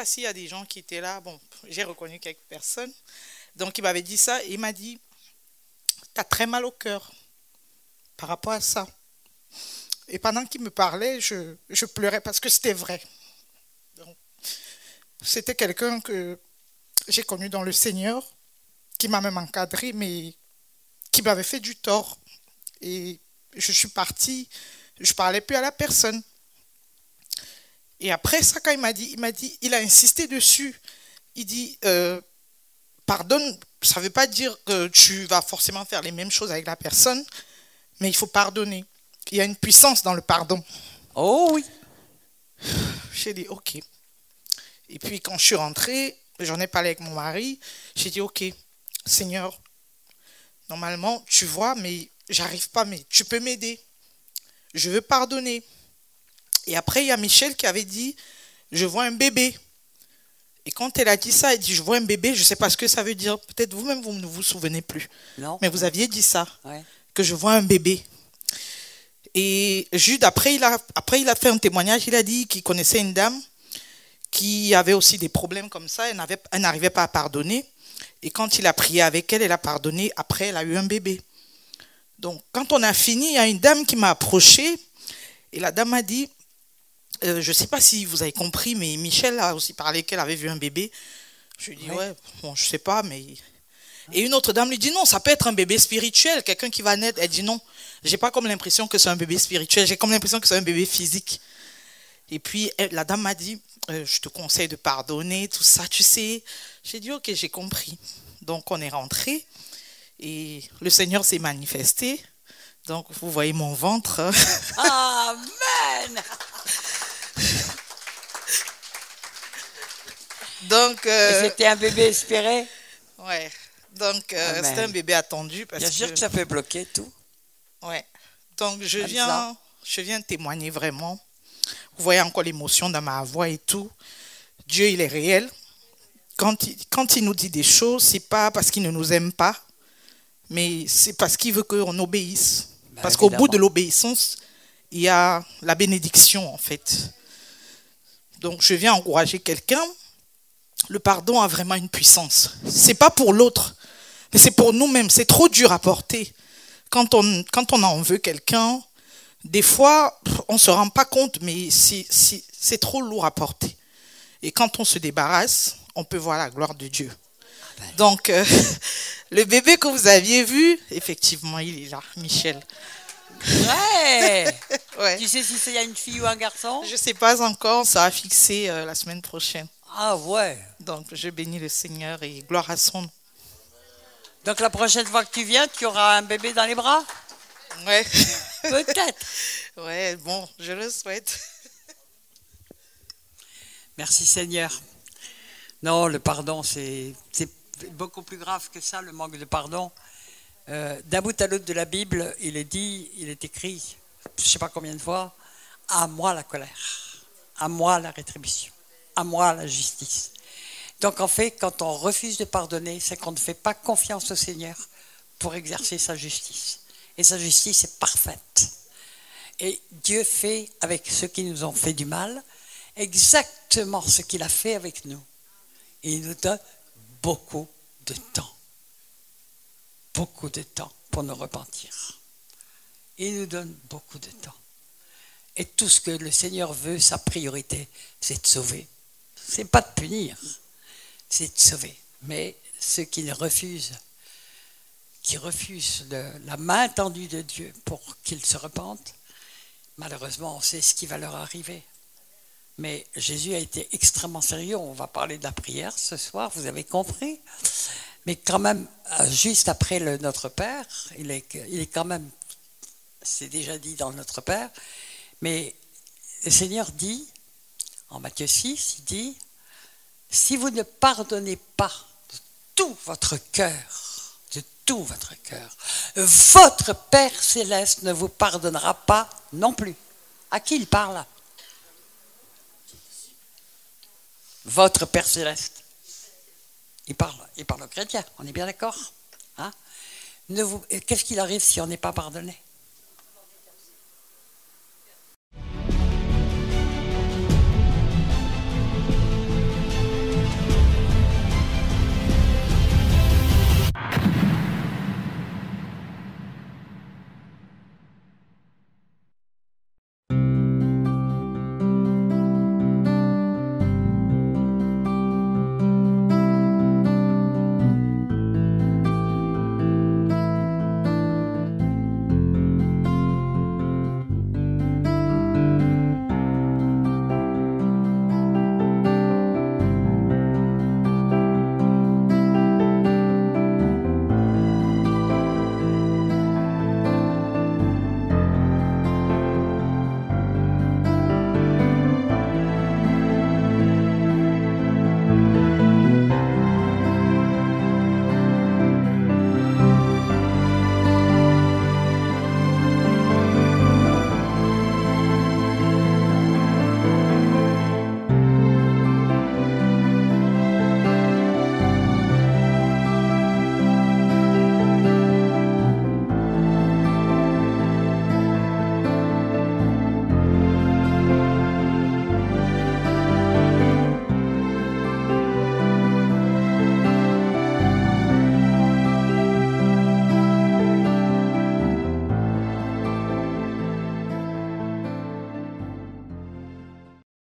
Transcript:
pas s'il y a des gens qui étaient là. Bon, j'ai reconnu quelques personnes. Donc, il m'avait dit ça et il m'a dit, tu as très mal au cœur par rapport à ça. Et pendant qu'il me parlait, je pleurais parce que c'était vrai. Donc, c'était quelqu'un que j'ai connu dans le Seigneur, qui m'a même encadré, mais qui m'avait fait du tort. Et je suis partie, je parlais plus à la personne. Et après ça, quand il a insisté dessus. Il dit, pardonne, ça ne veut pas dire que tu vas forcément faire les mêmes choses avec la personne, mais il faut pardonner. Il y a une puissance dans le pardon. Oh oui. J'ai dit, ok. Et puis quand je suis rentrée, j'en ai parlé avec mon mari, j'ai dit, ok, Seigneur, normalement, tu vois, mais j'arrive pas, mais tu peux m'aider. Je veux pardonner. Et après, il y a Michel qui avait dit, je vois un bébé. Et quand elle a dit ça, elle dit, je vois un bébé, je ne sais pas ce que ça veut dire. Peut-être vous-même, vous ne vous souvenez plus. Non. Mais vous aviez dit ça, Ouais. que je vois un bébé. Et Jude, après, il a fait un témoignage, il a dit qu'il connaissait une dame qui avait aussi des problèmes comme ça, elle n'arrivait pas à pardonner. Et quand il a prié avec elle, elle a pardonné. Après, elle a eu un bébé. Donc, quand on a fini, il y a une dame qui m'a approché. Et la dame m'a dit, je ne sais pas si vous avez compris, mais Michel a aussi parlé qu'elle avait vu un bébé. Je lui ai dit, ouais, bon, je ne sais pas, mais... Et une autre dame lui dit, non, ça peut être un bébé spirituel, quelqu'un qui va naître. Elle dit, non, j'ai pas comme l'impression que c'est un bébé spirituel, j'ai comme l'impression que c'est un bébé physique. Et puis, la dame m'a dit, je te conseille de pardonner, tout ça, tu sais. J'ai dit, ok, j'ai compris. Donc, on est rentré et le Seigneur s'est manifesté. Donc, vous voyez mon ventre. Amen. Donc, Et c'était un bébé espéré. ouais. Donc, c'était un bébé attendu. Parce Bien sûr que ça peut bloquer tout. Ouais. Donc, je Comme viens témoigner vraiment. Vous voyez encore l'émotion dans ma voix et tout. Dieu, il est réel. Quand il nous dit des choses, c'est pas parce qu'il ne nous aime pas, mais c'est parce qu'il veut qu'on obéisse. Parce qu'au bout de l'obéissance, il y a la bénédiction, en fait. Donc, je viens encourager quelqu'un. Le pardon a vraiment une puissance. C'est pas pour l'autre, mais c'est pour nous-mêmes. C'est trop dur à porter. Quand on en veut quelqu'un, des fois, on ne se rend pas compte, mais c'est trop lourd à porter. Et quand on se débarrasse, on peut voir la gloire de Dieu. Donc, le bébé que vous aviez vu, effectivement, il est là, Michel. Ouais. Ouais. Tu sais si c'est une fille ou un garçon? Je ne sais pas encore, ça a fixé la semaine prochaine. Ah ouais. Donc, je bénis le Seigneur et gloire à son nom. Donc la prochaine fois que tu viens, tu auras un bébé dans les bras? Ouais. Peut-être. Ouais, bon, je le souhaite. Merci Seigneur. Non, le pardon, c'est beaucoup plus grave que ça, le manque de pardon. D'un bout à l'autre de la Bible, il est écrit, je ne sais pas combien de fois, à moi la colère, à moi la rétribution, à moi la justice. Donc en fait, quand on refuse de pardonner, c'est qu'on ne fait pas confiance au Seigneur pour exercer sa justice. Et sa justice est parfaite. Et Dieu fait avec ceux qui nous ont fait du mal exactement ce qu'il a fait avec nous. Et il nous donne beaucoup de temps. Beaucoup de temps pour nous repentir. Il nous donne beaucoup de temps. Et tout ce que le Seigneur veut, sa priorité, c'est de sauver. C'est pas de punir, c'est de sauver. Mais ceux qui refusent la main tendue de Dieu pour qu'ils se repentent, malheureusement, on sait ce qui va leur arriver. Mais Jésus a été extrêmement sérieux. On va parler de la prière ce soir, vous avez compris. Mais quand même, juste après le Notre Père, il est quand même, c'est déjà dit dans le Notre Père, mais le Seigneur dit, en Matthieu 6, il dit, si vous ne pardonnez pas de tout votre cœur, votre Père Céleste ne vous pardonnera pas non plus. À qui il parle? Votre Père Céleste. Il parle aux chrétiens, on est bien d'accord, hein? Qu'est-ce qu'il arrive si on n'est pas pardonné?